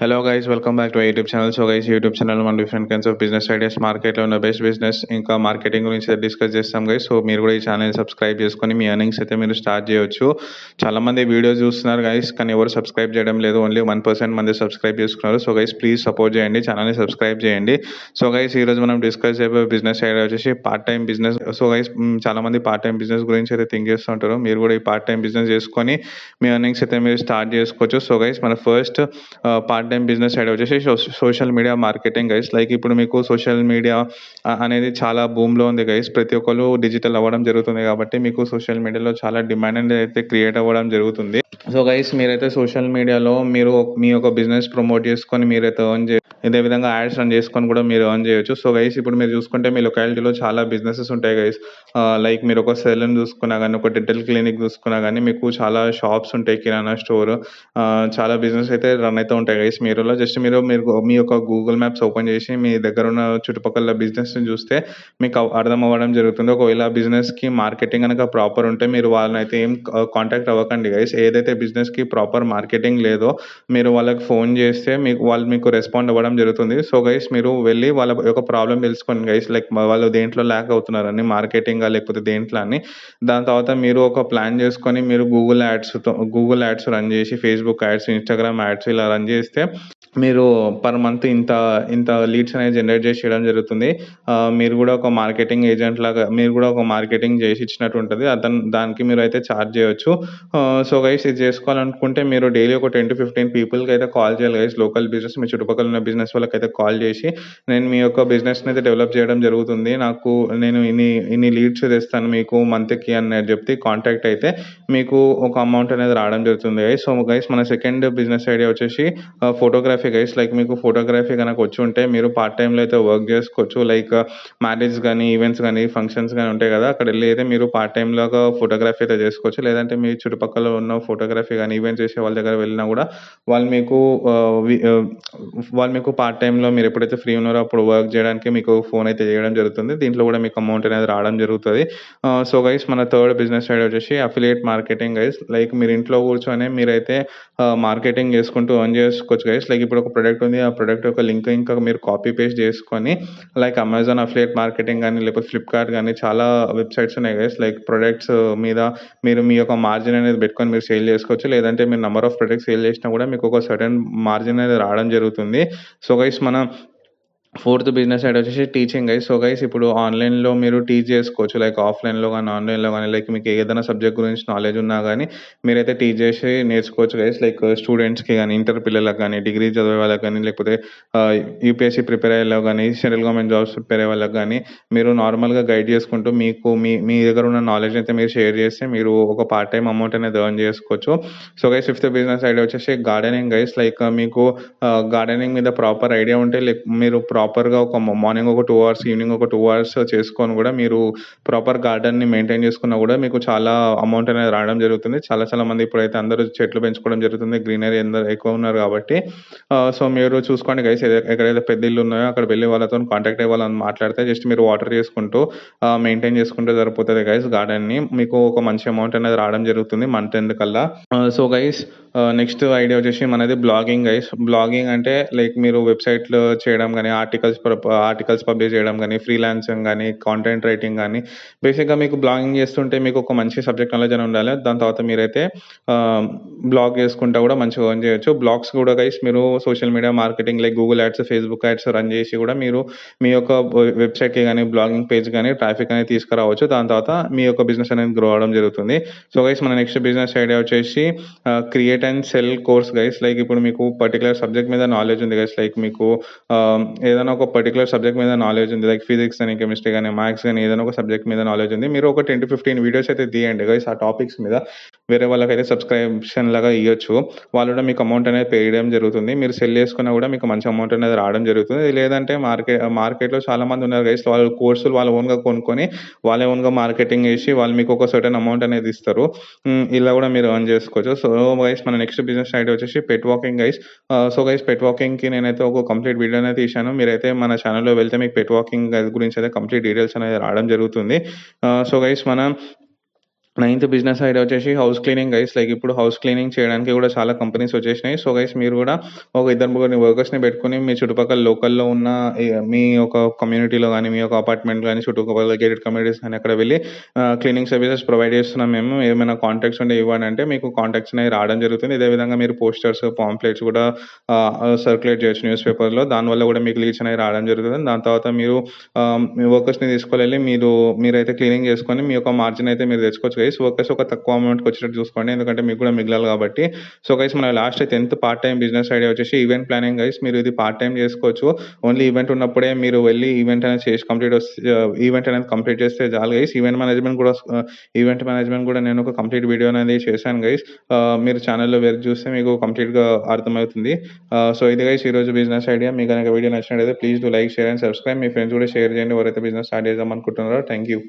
Hello guys, welcome back to our YouTube channel. So guys, YouTube channel మన different kinds of business ideas, మార్కెట్లో ఉన్న best business ఇంకా marketing గురించి discuss చేస్తాం guys. So మీరు కూడా ఈ ఛానల్ సబ్స్క్రైబ్ చేసుకొని మీ ఎర్నింగ్స్ అయితే మీరు స్టార్ట్ చేయొచ్చు. చాలా మంది వీడియోస్ చూస్తున్నారు గైస్, కానీ ఎవరు సబ్స్క్రైబ్ చేయడం లేదు. ఓన్లీ 1% మంది సబ్స్క్రైబ్ చేసుకున్నారు. సో గైస్ ప్లీజ్ సపోర్ట్ చేయండి, ఛానల్ని సబ్స్క్రైబ్ చేయండి. సో గైస్ ఈరోజు మనం డిస్కస్ చేయబోయే బిజినెస్ ఐడియా వచ్చేసి part time business. So guys చాలా మంది పార్ట్ టైం బిజినెస్ గురించి అయితే థింక్ చేస్తుంటారు. మీరు కూడా ఈ పార్ట్ టైం బిజినెస్ చేసుకొని మీ ఎర్నింగ్స్ అయితే మీరు స్టార్ట్ చేసుకోవచ్చు. సో గైస్ మన first part time business idea వచ్చేసి social media marketing guys. Like ఇప్పుడు మీకు సోషల్ మీడియా అనేది చాలా బూమ్లో ఉంది గైస్. ప్రతి ఒక్కరు డిజిటల్ అవ్వడం జరుగుతుంది కాబట్టి మీకు సోషల్ మీడియాలో చాలా డిమాండ్ అనేది అయితే క్రియేట్ అవ్వడం జరుగుతుంది. సో గైస్ మీరైతే సోషల్ మీడియాలో మీరు మీ యొక్క బిజినెస్ ప్రమోట్ చేసుకొని మీరైతే ఎర్న్ ఇదే విధంగా యాడ్స్ రన్ చేసుకొని కూడా మీరు ఎర్న్ చేయొచ్చు. సో గైస్ ఇప్పుడు మీరు చూసుకుంటే మీ లొకాలిటీలో చాలా బిజినెసెస్ ఉంటాయి గైస్. లైక్ మీరు ఒక సెలూన్ చూసుకున్నా కానీ, ఒక డెంటల్ క్లినిక్ చూసుకున్నా కానీ, మీకు చాలా షాప్స్ ఉంటాయి, కిరాణా స్టోర్, చాలా బిజినెస్ అయితే రన్ అయితే ఉంటాయి గైస్. మీరు జస్ట్ మీరు మీ యొక్క గూగుల్ మ్యాప్స్ ఓపెన్ చేసి మీ దగ్గర ఉన్న చుట్టుపక్కల బిజినెస్ని చూస్తే మీకు అర్థం అవ్వడం జరుగుతుంది. ఒకవేళ బిజినెస్కి మార్కెటింగ్ కనుక ప్రాపర్ ఉంటే మీరు వాళ్ళని అయితే ఏం కాంటాక్ట్ అవ్వకండి గైస్. ఏదైతే బిజినెస్కి ప్రాపర్ మార్కెటింగ్ లేదో మీరు వాళ్ళకి ఫోన్ చేస్తే వాళ్ళు మీకు రెస్పాండ్ అవ్వడం జరుగుతుంది. సో గైస్ మీరు వెళ్ళి వాళ్ళ యొక్క ప్రాబ్లం తెలుసుకోండి గైస్. లైక్ వాళ్ళు దేంట్లో ల్యాక్ అవుతున్నారని, మార్కెటింగ్ లేకపోతే దేంట్లో అని. దాని తర్వాత మీరు ఒక ప్లాన్ చేసుకొని మీరు గూగుల్ యాడ్స్ రన్ చేసి, ఫేస్బుక్ యాడ్స్, ఇన్స్టాగ్రామ్ యాడ్స్ ఇలా రన్ చేస్తే మీరు పర్ మంత్ ఇంత ఇంత లీడ్స్ అనేది జనరేట్ చేసి చేయడం జరుగుతుంది. మీరు కూడా ఒక మార్కెటింగ్ ఏజెంట్ లాగా మీరు కూడా ఒక మార్కెటింగ్ చేసి ఇచ్చినట్టు ఉంటుంది. దానికి మీరు అయితే ఛార్జ్ చేయొచ్చు. సో గైస్ ఇది చేసుకోవాలనుకుంటే మీరు డైలీ ఒక 10-15 పీపుల్కి అయితే కాల్ చేయాలి గైస్. లోకల్ బిజినెస్, మీ చుట్టుపక్కల ఉన్న బిజినెస్ వాళ్ళకైతే కాల్ చేసి నేను మీ యొక్క బిజినెస్ని అయితే డెవలప్ చేయడం జరుగుతుంది, నేను ఇన్ని లీడ్స్ తెస్తాను మీకు మంత్కి అని చెప్తే కాంటాక్ట్ అయితే మీకు ఒక అమౌంట్ అనేది రావడం జరుగుతుంది గైస్. సో గైస్ మన సెకండ్ బిజినెస్ ఐడియా వచ్చేసి ఫోటోగ్రఫీ గైస్. లైక్ మీకు ఫోటోగ్రఫీ కనుక వచ్చి ఉంటే మీరు పార్ట్ టైంలో అయితే వర్క్ చేసుకోవచ్చు. లైక్ మ్యారేజ్ కానీ, ఈవెంట్స్ కానీ, ఫంక్షన్స్ కానీ ఉంటాయి కదా, అక్కడ వెళ్ళి అయితే మీరు పార్ట్ టైంలో ఫోటోగ్రఫీ అయితే చేసుకోవచ్చు. లేదంటే మీ చుట్టుపక్కల ఉన్న ఫోటోగ్రఫీ కానీ ఈవెంట్స్ చేసే వాళ్ళ దగ్గర వెళ్ళినా కూడా వాళ్ళు మీకు పార్ట్ టైంలో మీరు ఎప్పుడైతే ఫ్రీ ఉన్నారో అప్పుడు వర్క్ చేయడానికి మీకు ఫోన్ అయితే చేయడం జరుగుతుంది. దీంట్లో కూడా మీకు అమౌంట్ అనేది రావడం జరుగుతుంది. సో గైస్ మన థర్డ్ బిజినెస్ ఐడియా వచ్చేసి అఫిలియేట్ మార్కెటింగ్ గైస్. లైక్ మీరు ఇంట్లో కూర్చొని మీరైతే మార్కెటింగ్ చేసుకుంటూ ఎర్న్ చేసుకోవచ్చు గైస్. లైక్ ఇప్పుడు ఒక ప్రొడక్ట్ ఉంది, ఆ ప్రొడక్ట్ యొక్క లింక్ ఇంకా మీరు కాపీ పేస్ట్ చేసుకొని లైక్ అమెజాన్ అఫిలియేట్ మార్కెటింగ్ కానీ, లేకపోతే ఫ్లిప్కార్ట్ కానీ చాలా వెబ్సైట్స్ ఉన్నాయి గైస్. లైక్ ప్రొడక్ట్స్ మీద మీరు మీ యొక్క మార్జిన్ అనేది పెట్టుకొని మీరు సేల్ చేసుకోవచ్చు. లేదంటే మీరు నెంబర్ ఆఫ్ ప్రొడక్ట్స్ సేల్ చేసినా కూడా మీకు ఒక సర్టెన్ మార్జిన్ అనేది రావడం జరుగుతుంది. సో గైస్ మన ఫోర్త్ బిజినెస్ ఐడియా వచ్చేసి టీచింగ్ గైస్. సో గైస్ ఇప్పుడు ఆన్లైన్లో మీరు టీచ్ చేసుకోవచ్చు. లైక్ ఆఫ్లైన్లో కానీ, ఆన్లైన్లో కానీ. లైక్ మీకు ఏదైనా సబ్జెక్ట్ గురించి నాలెడ్జ్ ఉన్నా కానీ మీరైతే టీచ్ చేసి నేర్చుకోవచ్చు గైస్. లైక్ స్టూడెంట్స్కి కానీ, ఇంటర్ పిల్లలకు కానీ, డిగ్రీ చదివే వాళ్ళకి కానీ, లేకపోతే యూపీఎస్సీ ప్రిపేర్ అయ్యే వాళ్ళకి కానీ, సెంట్రల్ గవర్నమెంట్ జాబ్స్ ప్రిపేర్ అయ్యే వాళ్ళకి కానీ మీరు నార్మల్గా గైడ్ చేసుకుంటూ మీకు మీ దగ్గర ఉన్న నాలెడ్జ్ అయితే మీరు షేర్ చేస్తే మీరు ఒక పార్ట్ టైం అమౌంట్ అనేది ఎర్న్ చేసుకోవచ్చు. So guys fifth business idea వచ్చేసి గార్డెనింగ్ గైస్. లైక్ మీకు గార్డెనింగ్ మీద ప్రాపర్ ఐడియా ఉంటే మీరు ప్రాపర్గా ఒక మార్నింగ్ ఒక 2 hours, ఈవినింగ్ ఒక 2 hours చేసుకొని కూడా మీరు ప్రాపర్ గార్డెన్ని మెయింటైన్ చేసుకున్నా కూడా మీకు చాలా అమౌంట్ అనేది రావడం జరుగుతుంది. చాలా మంది ఇప్పుడైతే అందరూ చెట్లు పెంచుకోవడం జరుగుతుంది, గ్రీనరీ ఎక్కువ ఉన్నారు కాబట్టి. సో మీరు చూసుకోండి గైస్, ఎక్కడైతే పెద్ద ఇల్లు ఉన్నాయో అక్కడ వెళ్ళి వాళ్ళతో కాంటాక్ట్ అయ్యి వాళ్ళని మాట్లాడితే జస్ట్ మీరు వాటర్ చేసుకుంటూ మెయింటైన్ చేసుకుంటే సరిపోతుంది గైస్. గార్డెన్ని మీకు ఒక మంచి అమౌంట్ అనేది రావడం జరుగుతుంది మంత్ ఎండ్ కల్లా. సో గైస్ నెక్స్ట్ ఐడియా వచ్చేసి మనది బ్లాగింగ్ గైస్. బ్లాగింగ్ అంటే లైక్ మీరు వెబ్సైట్లో చేయడం కానీ, ఆర్టికల్స్ పబ్లిష్ చేయడం కానీ, ఫ్రీలాన్సింగ్ కానీ, కాంటెంట్ రైటింగ్ కానీ. బేసిక్గా మీకు బ్లాగింగ్ చేస్తుంటే మీకు ఒక మంచి సబ్జెక్ట్ నాలెడ్జ్ అని ఉండాలి. దాని తర్వాత మీరైతే బ్లాగ్ చేసుకుంటా కూడా మంచిగా ఎర్న్ చేయొచ్చు. బ్లాగ్స్ కూడా గైస్ మీరు social media marketing like Google ads, Facebook ads run చేసి కూడా మీరు మీ యొక్క వెబ్సైట్కి కానీ, బ్లాగింగ్ పేజ్ కానీ ట్రాఫిక్ అనేది తీసుకురావచ్చు. దాని తర్వాత మీ యొక్క బిజినెస్ అనేది గ్రో అవడం జరుగుతుంది. సో గైస్ మన నెక్స్ట్ బిజినెస్ ఐడియా వచ్చేసి create and cell course guys. Like ఇప్పుడు మీకు పర్టికులర్ సబ్జెక్ట్ మీద నాలెడ్జ్ ఉంది గైస్. లైక్ మీకు ఏదైనా ఒక పర్టికులర్ సబ్జెక్ట్ మీద నాలెడ్జ్ ఉంది, లైక్ ఫిజిక్స్ కానీ, కెమిస్ట్రీ కానీ, మ్యాథ్స్ కానీ, ఏదైనా ఒక సబ్జెక్ట్ మీద నాలెడ్జ్ ఉంది. మీరు ఒక 10-15 వీడియోస్ అయితే తీయండి గైస్ ఆ టాపిక్స్ మీద. వేరే వాళ్ళకైతే సబ్స్క్రిప్షన్ లాగా ఇవ్వచ్చు. వాళ్ళు కూడా మీకు అమౌంట్ అనేది పే చేయడం జరుగుతుంది. మీరు సెల్ చేసుకున్నా కూడా మీకు మంచి అమౌంట్ అనేది రావడం జరుగుతుంది. లేదంటే మార్కెట్లో చాలా మంది ఉన్నారు గైస్, వాళ్ళ కోర్సులు వాళ్ళ ఓన్గా కొనుక్కొని వాళ్ళ ఓన్గా మార్కెటింగ్ చేసి వాళ్ళు మీకు ఒక సర్టెన్ అమౌంట్ అనేది ఇస్తారు. ఇలా కూడా మీరు ఎర్న్ చేసుకోవచ్చు. సో గైస్ మన నెక్స్ట్ బిజినెస్ ఐడియా వచ్చేసి పెట్ వాకింగ్ గైస్. సో గైస్ పెట్ వాకింగ్కి నేనైతే ఒక కంప్లీట్ వీడియో అనేది తీశాను. మీరైతే మన ఛానల్లో వెళ్తే మీకు పెట్ వాకింగ్ గురించి అయితే కంప్లీట్ డీటెయిల్స్ అనేది రావడం జరుగుతుంది. సో గైస్ మన నైన్త్ బిజినెస్ ఐడియా వచ్చేసి హౌస్ క్లీనింగ్ గైస్. లైక్ ఇప్పుడు హౌస్ క్లీనింగ్ చేయడానికి గూడా చాలా కంపెనీస్ వచ్చేసినాయి. సో, గైస్ మీరు గూడా ఒక ఇద్దరు ముగ్గురిని వర్కర్స్‌ని పెట్టుకొని మీ చుట్టుపక్కల లోకల్‌లో ఉన్న మీ ఒక కమ్యూనిటీలో గాని, మీ యొక్క అపార్ట్మెంట్ గాని, చుట్టుపక్కల గేటెడ్ కమ్యూనిటీస్ గాని అక్కడ వెళ్లి క్లీనింగ్ సర్వీసెస్ ప్రొవైడ్ చేస్తున్నాం మేము. ఏమైనా కాంటాక్ట్స్ ఉంటే ఇవ్వండి అంటే మీకు కాంటాక్ట్స్ అనేవి రావడం జరుగుతుంది. ఇదే విధంగా మీరు పోస్టర్స్, పాంప్లెట్స్ గూడా సర్క్యులేట్ చేయొచ్చు న్యూస్ పేపర్‌లో. దానివల్ల గూడా మీకు లీడ్స్ అనేవి రావడం జరుగుతుంది. దాని తర్వాత మీరు మీ వర్కర్స్‌ని తీసుకొనెళ్ళి మీరైతే క్లీనింగ్ చేసుకొని మీ యొక్క మార్జిన్ అయితే మీరు తెచ్చుకోవచ్చు గైస్. వర్కర్స్ ఒక తక్కువ అమౌంట్‌కి వచ్చేటట్టు చూసుకోండి. ఎందుకంటే మీకు కూడా మిగలాలి కాబట్టి. సో, గైస్ మన లాస్ట్ 10థ్ పార్ట్ టైమ్ బిజినెస్ ఐడియా వచ్చేసి ఈవెంట్ ప్లానింగ్ గైస్. మీరు ఇది పార్ట్ టైమ్ చేసుకోవచ్చు. ఓన్లీ ఈవెంట్ ఉన్నప్పుడే మీరు వెళ్లి ఈవెంట్ అనేది చేసి ఈవెంట్ అనేది కంప్లీట్ చేస్తే చాలు గైస్. ఈవెంట్ మేనేజ్మెంట్ కూడా నేను ఒక కంప్లీట్ వీడియో అనేది చేశాను గైస్. మీరు ఛానెల్‌లో వెతికి చూస్తే మీకు కంప్లీట్‌గా అర్థమవుతుంది. సో, ఇది గైస్ ఈరోజు బిజినెస్ ఐడియా. మీకు గనక వీడియో నచ్చినట్లయితే please do like, share and subscribe. Me friends కూడా షేర్ చేయండి ఎవరైతే బిజినెస్ స్టార్ట్ చేద్దాం అనుకుంటున్నారో. Thank you.